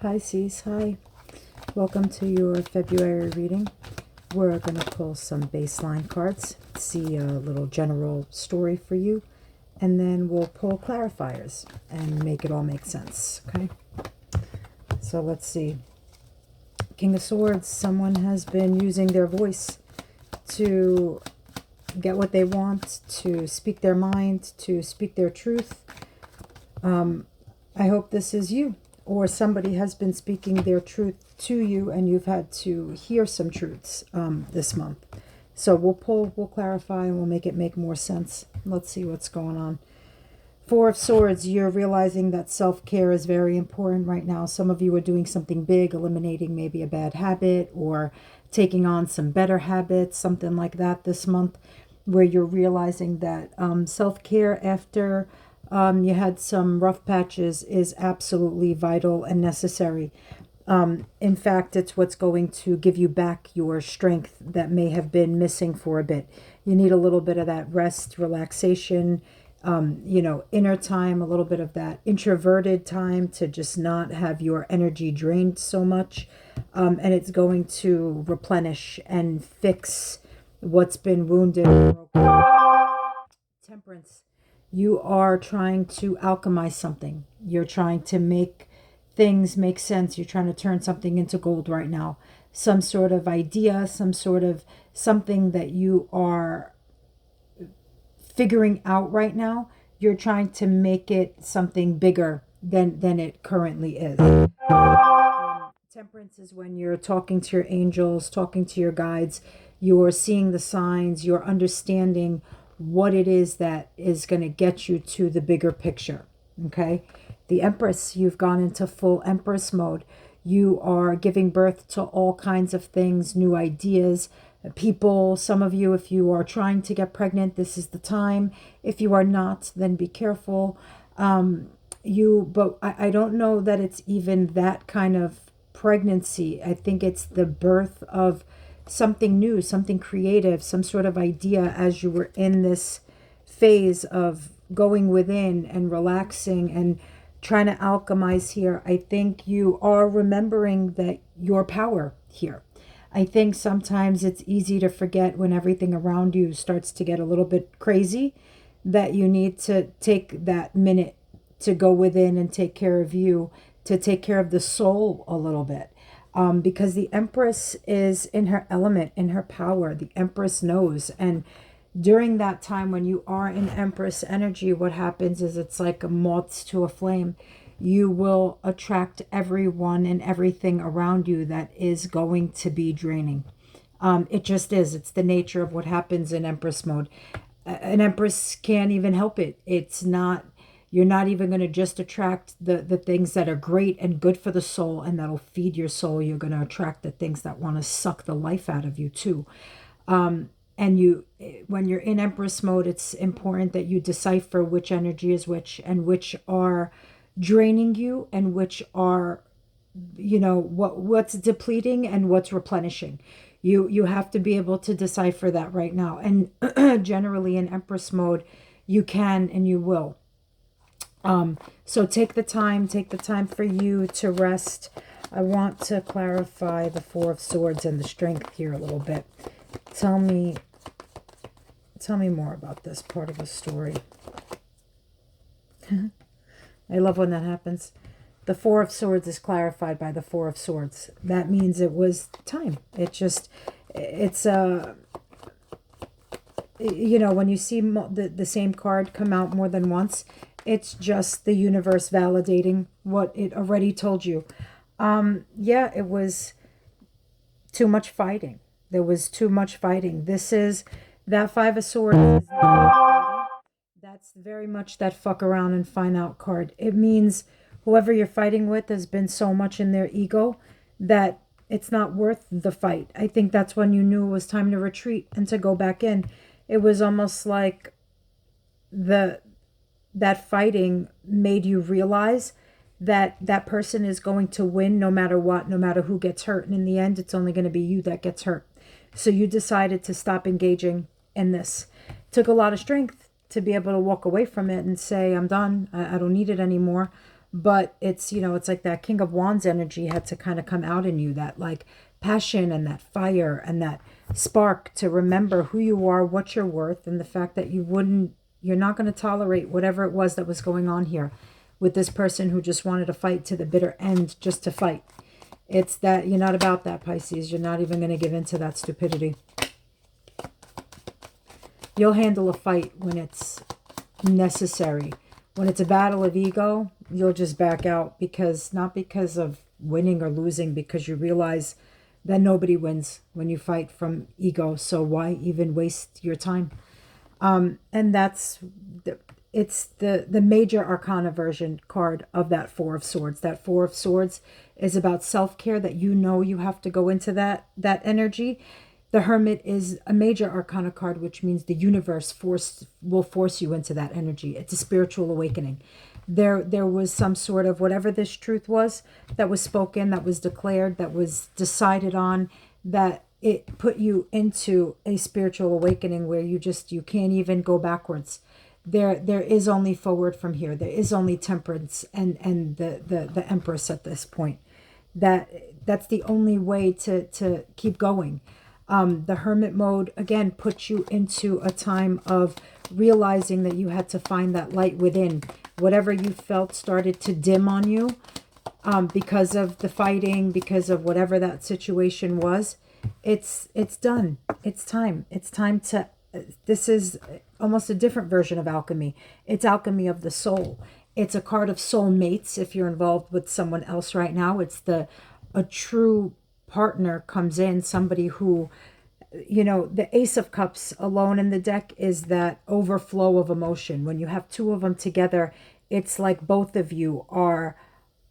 Pisces, hi. Welcome to your February reading. We're going to pull some baseline cards, see a little general story for you, and then we'll pull clarifiers and make it all make sense, okay? So let's see. King of Swords, someone has been using their voice to get what they want, to speak their mind, to speak their truth. I hope this is you, or somebody has been speaking their truth to you and you've had to hear some truths this month. So we'll clarify, and we'll make it make more sense. Let's see what's going on. Four of Swords, you're realizing that self-care is very important right now. Some of you are doing something big, eliminating maybe a bad habit or taking on some better habits, something like that this month, where you're realizing that self-care after you had some rough patches is absolutely vital and necessary. In fact, it's what's going to give you back your strength that may have been missing for a bit. You need a little bit of that rest, relaxation, inner time, a little bit of that introverted time to just not have your energy drained so much. And it's going to replenish and fix what's been wounded or broken. Temperance. You are trying to alchemize something. You're trying to make things make sense. You're trying to turn something into gold right now. Some sort of idea, some sort of something that you are figuring out right now. You're trying to make it something bigger than it currently is. Temperance is when you're talking to your angels, talking to your guides. You're seeing the signs. You're understanding what it is that is going to get you to the bigger picture. Okay. The Empress, you've gone into full Empress mode. You are giving birth to all kinds of things, new ideas, people. Some of you, if you are trying to get pregnant, this is the time. If you are not, then be careful. But I don't know that it's even that kind of pregnancy. I think it's the birth of something new, something creative, some sort of idea as you were in this phase of going within and relaxing and trying to alchemize here. I think you are remembering that your power here. I think sometimes it's easy to forget when everything around you starts to get a little bit crazy, that you need to take that minute to go within and take care of you, to take care of the soul a little bit. Because the Empress is in her element, in her power. The Empress knows. And during that time when you are in Empress energy, what happens is it's like a moth to a flame. You will attract everyone and everything around you that is going to be draining. It just is. It's the nature of what happens in Empress mode. An Empress can't even help it. It's not... You're not even going to just attract the things that are great and good for the soul and that'll feed your soul. You're going to attract the things that want to suck the life out of you too. And when you're in Empress mode, it's important that you decipher which energy is which and which are draining you and which are, what's depleting and what's replenishing. You have to be able to decipher that right now. And generally in Empress mode, you can and you will. So take the time for you to rest. I want to clarify the Four of Swords and the strength here a little bit. Tell me more about this part of the story. I love when that happens. The Four of Swords is clarified by the Four of Swords. That means it was time. When you see the same card come out more than once, it's just the universe validating what it already told you. It was too much fighting. There was too much fighting. This is that Five of Swords. That's very much that fuck around and find out card. It means whoever you're fighting with has been so much in their ego that it's not worth the fight. I think that's when you knew it was time to retreat and to go back in. It was almost like that fighting made you realize that that person is going to win no matter what, no matter who gets hurt. And in the end, it's only going to be you that gets hurt. So you decided to stop engaging in this. It took a lot of strength to be able to walk away from it and say, I'm done. I don't need it anymore. But it's, it's like that King of Wands energy had to kind of come out in you, that like passion and that fire and that spark to remember who you are, what you're worth, and the fact that you're not going to tolerate whatever it was that was going on here with this person who just wanted to fight to the bitter end just to fight. It's that you're not about that, Pisces. You're not even going to give in to that stupidity. You'll handle a fight when it's necessary. When it's a battle of ego, you'll just back out, not because of winning or losing, because you realize that nobody wins when you fight from ego. So why even waste your time? And it's the major arcana version card of that Four of Swords. That Four of Swords is about self-care, that you have to go into that energy. The Hermit is a major arcana card, which means the universe will force you into that energy. It's a spiritual awakening. There was some sort of, whatever this truth was that was spoken, that was declared, that was decided on, that it put you into a spiritual awakening where you can't even go backwards. There is only forward from here. There is only temperance and the Empress at this point. That's the only way to keep going. The Hermit mode, again, puts you into a time of realizing that you had to find that light within. Whatever you felt started to dim on you because of the fighting, because of whatever that situation was. It's done. It's time. It's time to... This is almost a different version of alchemy. It's alchemy of the soul. It's a card of soulmates if you're involved with someone else right now. It's a true partner comes in, somebody who, the Ace of Cups alone in the deck is that overflow of emotion. When you have two of them together, it's like both of you are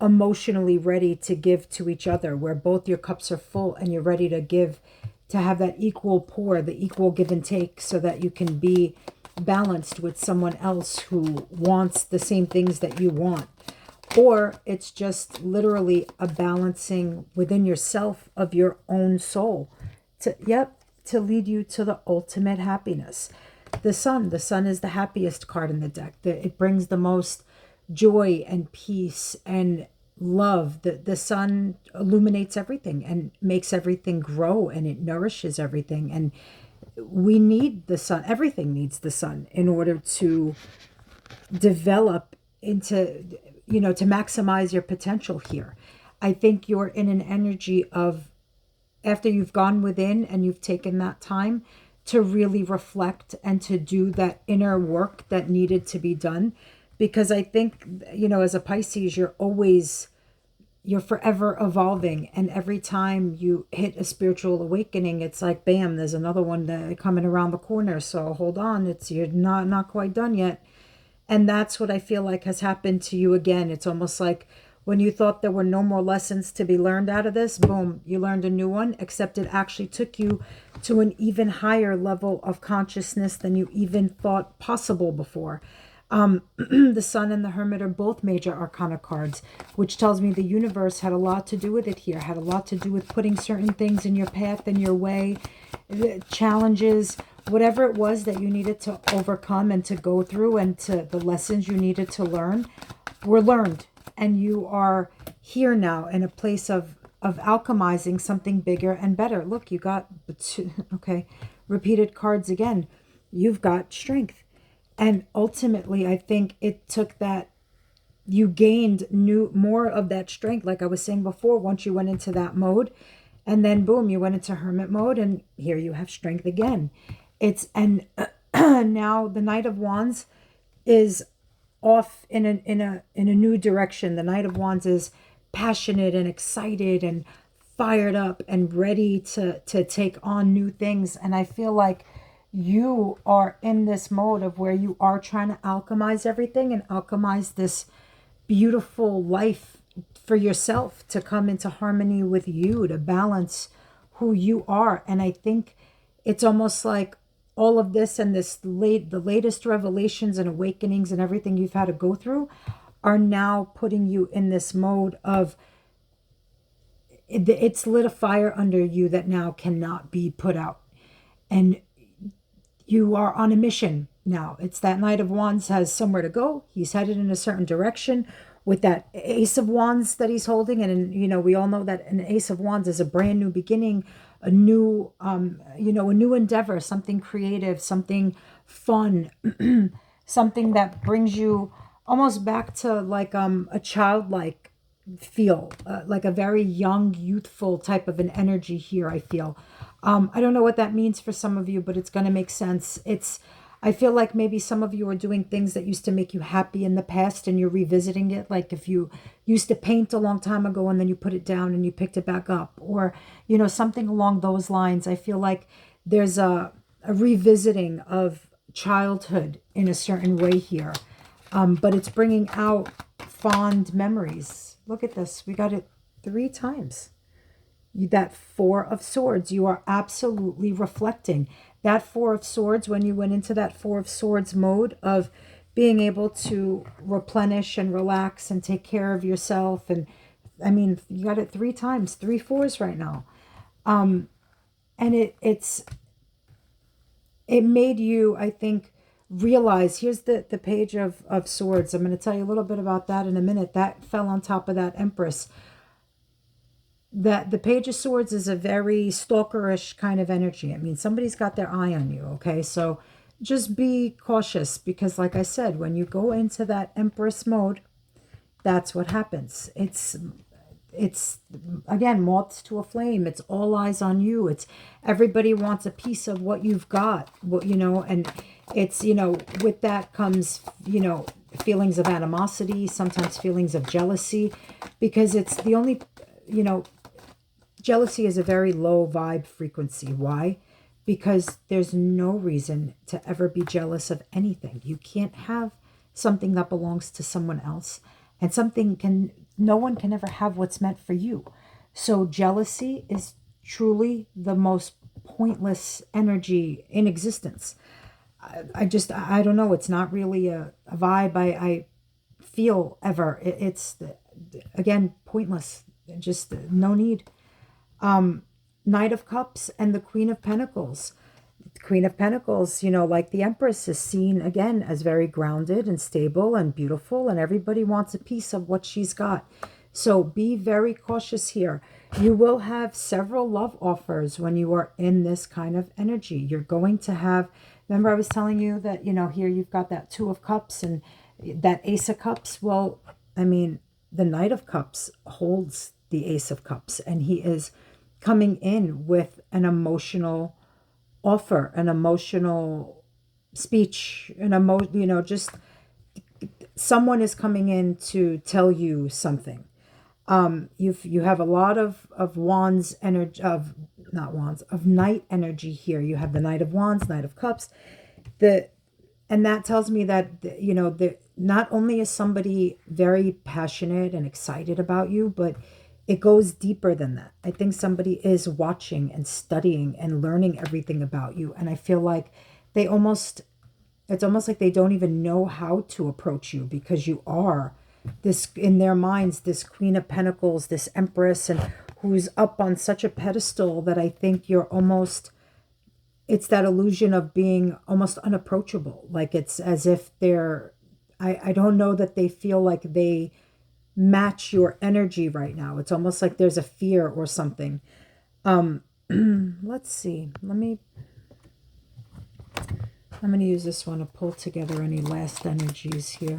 emotionally ready to give to each other, where both your cups are full and you're ready to give, to have that equal pour, the equal give and take, so that you can be balanced with someone else who wants the same things that you want. Or it's just literally a balancing within yourself of your own soul to lead you to the ultimate happiness. The Sun is the happiest card in the deck. It brings the most joy and peace and love. The Sun illuminates everything and makes everything grow, and it nourishes everything. And we need the Sun. Everything needs the Sun in order to develop into... to maximize your potential here. I think you're in an energy of, after you've gone within and you've taken that time to really reflect and to do that inner work that needed to be done. Because I think, as a Pisces, you're forever evolving. And every time you hit a spiritual awakening, it's like, bam, there's another one coming around the corner. So hold on, you're not quite done yet. And that's what I feel like has happened to you again. It's almost like when you thought there were no more lessons to be learned out of this, boom, you learned a new one, except it actually took you to an even higher level of consciousness than you even thought possible before. The Sun and the Hermit are both major arcana cards, which tells me the universe had a lot to do with it here, had a lot to do with putting certain things in your path, in your way, challenges, whatever it was that you needed to overcome and to go through, and to the lessons you needed to learn were learned. And you are here now in a place of alchemizing something bigger and better. Look, you got, repeated cards again. You've got strength. And ultimately, I think it took that, you gained more of that strength, like I was saying before, once you went into that mode. And then boom, you went into Hermit mode, and here you have strength again. Now the Knight of Wands is off in a new direction. The Knight of Wands is passionate and excited and fired up and ready to take on new things. And I feel like you are in this mode of where you are trying to alchemize everything and alchemize this beautiful life for yourself, to come into harmony with you, to balance who you are. And I think it's almost like all of this and the latest revelations and awakenings and everything you've had to go through are now putting you in this mode of, it's lit a fire under you that now cannot be put out. And you are on a mission now. It's that Knight of Wands has somewhere to go. He's headed in a certain direction. with that Ace of Wands that he's holding. And, you know, we all know that an Ace of Wands is a brand new beginning, a new, you know, a new endeavor, something creative, something fun, something that brings you almost back to like a childlike feel, like a very young, youthful type of an energy here, I feel. I don't know what that means for some of you, but it's going to make sense. I feel like maybe some of you are doing things that used to make you happy in the past and you're revisiting it. Like if you used to paint a long time ago and then you put it down and you picked it back up, or, you know, something along those lines. I feel like there's a revisiting of childhood in a certain way here. But it's bringing out fond memories. Look at this. We got it 3 times. That Four of Swords, you are absolutely reflecting. That Four of Swords, when you went into that Four of Swords mode of being able to replenish and relax and take care of yourself. And I mean, you got it 3 times, 3 fours right now. And it made you, I think, realize, here's the Page of Swords. I'm going to tell you a little bit about that in a minute. That fell on top of that Empress. That the Page of Swords is a very stalkerish kind of energy. I mean, somebody's got their eye on you, okay? So just be cautious, because like I said, when you go into that Empress mode, that's what happens. It's again, moths to a flame. It's all eyes on you. It's everybody wants a piece of what you've got, what, you know, and it's, you know, with that comes, you know, feelings of animosity, sometimes feelings of jealousy, because it's the only, you know, jealousy is a very low vibe frequency. Why? Because there's no reason to ever be jealous of anything. You can't have something that belongs to someone else, and no one can ever have what's meant for you. So jealousy is truly the most pointless energy in existence. I don't know. It's not really a vibe I feel ever. It's, again, pointless. Just no need. Knight of Cups and the Queen of Pentacles. The Queen of Pentacles, you know, like the Empress, is seen again as very grounded and stable and beautiful, and everybody wants a piece of what she's got. So be very cautious here. You will have several love offers when you are in this kind of energy. You're going to have, remember I was telling you that, you know, here you've got that Two of Cups and that Ace of Cups. Well, I mean, the Knight of Cups holds the Ace of Cups, and he is coming in with an emotional offer, an emotional speech, you know, just someone is coming in to tell you something. You have a lot of wands energy, of not wands, of Knight energy here. You have the Knight of Wands, Knight of Cups, and that tells me that, you know, not only is somebody very passionate and excited about you, but it goes deeper than that. I think somebody is watching and studying and learning everything about you. And I feel like it's almost like they don't even know how to approach you, because you are this, in their minds, this Queen of Pentacles, this Empress, and who's up on such a pedestal that I think it's that illusion of being almost unapproachable. Like it's as if I don't know that they feel like they match your energy right now. It's almost like there's a fear or something. Let's see. I'm going to use this one to pull together any last energies here.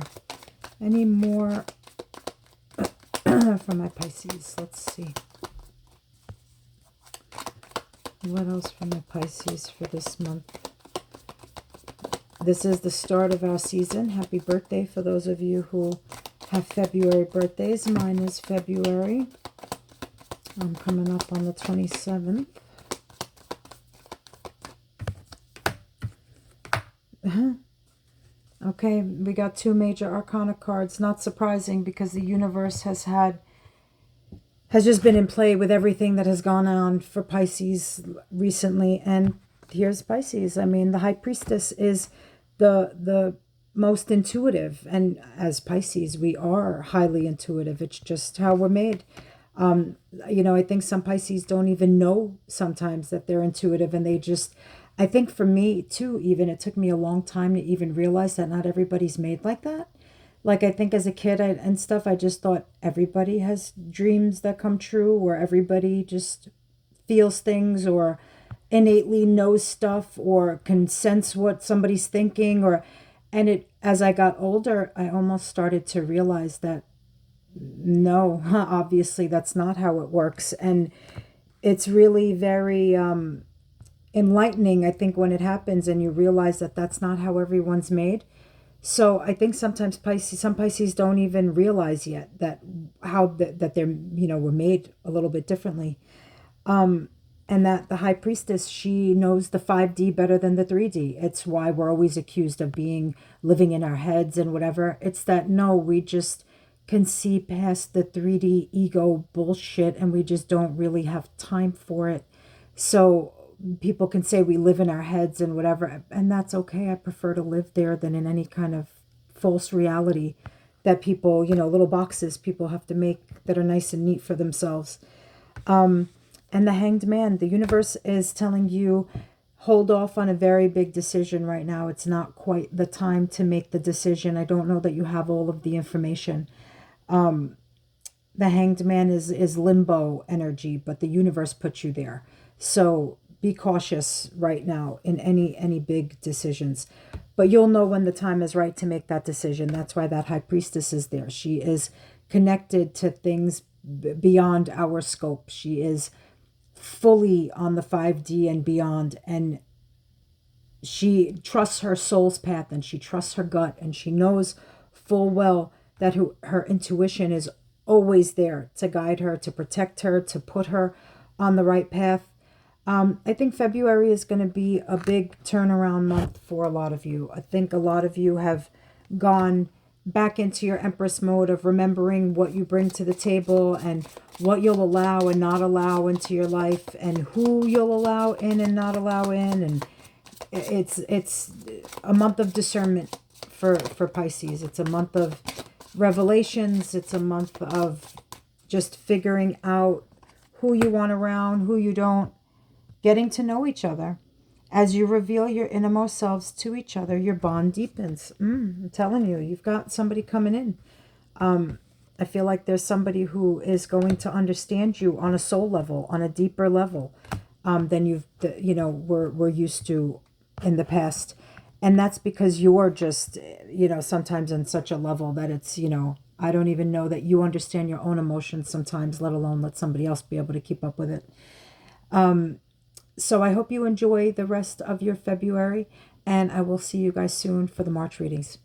Any more for my Pisces? Let's see. What else for my Pisces for this month? This is the start of our season. Happy birthday for those of you who have February birthdays. Mine is February. I'm coming up on the 27th. Okay, we got 2 major arcana cards. Not surprising, because the universe has just been in play with everything that has gone on for Pisces recently. And here's Pisces. I mean, the High Priestess is the most intuitive, and as Pisces we are highly intuitive. It's just how we're made. You know, I think some Pisces don't even know sometimes that they're intuitive, and I think for me too, even it took me a long time to even realize that not everybody's made like that. Like, I think as a kid and stuff, I just thought everybody has dreams that come true, or everybody just feels things, or innately knows stuff, or can sense what somebody's thinking, or, and it, as I got older, I almost started to realize that no, obviously that's not how it works. And it's really very enlightening, I think, when it happens and you realize that that's not how everyone's made. So I think sometimes some Pisces don't even realize yet that that they're, were made a little bit differently. And that the high priestess, she knows the 5D better than the 3D. It's why we're always accused of living in our heads and whatever. It's that, no, we just can see past the 3D ego bullshit, and we just don't really have time for it. So people can say we live in our heads and whatever, and that's okay. I prefer to live there than in any kind of false reality that people, little boxes people have to make that are nice and neat for themselves. And the Hanged Man, the universe is telling you, hold off on a very big decision right now. It's not quite the time to make the decision. I don't know that you have all of the information. The Hanged Man is limbo energy, but the universe puts you there. So be cautious right now in any big decisions. But you'll know when the time is right to make that decision. That's why that high priestess is there. She is connected to things beyond our scope. She is fully on the 5D and beyond, and she trusts her soul's path, and she trusts her gut, and she knows full well that her intuition is always there to guide her, to protect her, to put her on the right path. I think February is going to be a big turnaround month for a lot of you. I think a lot of you have gone back into your Empress mode of remembering what you bring to the table and what you'll allow and not allow into your life, and who you'll allow in and not allow in. And it's a month of discernment for Pisces. It's a month of revelations. It's a month of just figuring out who you want around, who you don't, getting to know each other. As you reveal your innermost selves to each other, your bond deepens. I'm telling you, you've got somebody coming in. I feel like there's somebody who is going to understand you on a soul level, on a deeper level, than we're used to in the past. And that's because you're just, sometimes on such a level that it's, I don't even know that you understand your own emotions sometimes, let alone let somebody else be able to keep up with it. So I hope you enjoy the rest of your February, and I will see you guys soon for the March readings.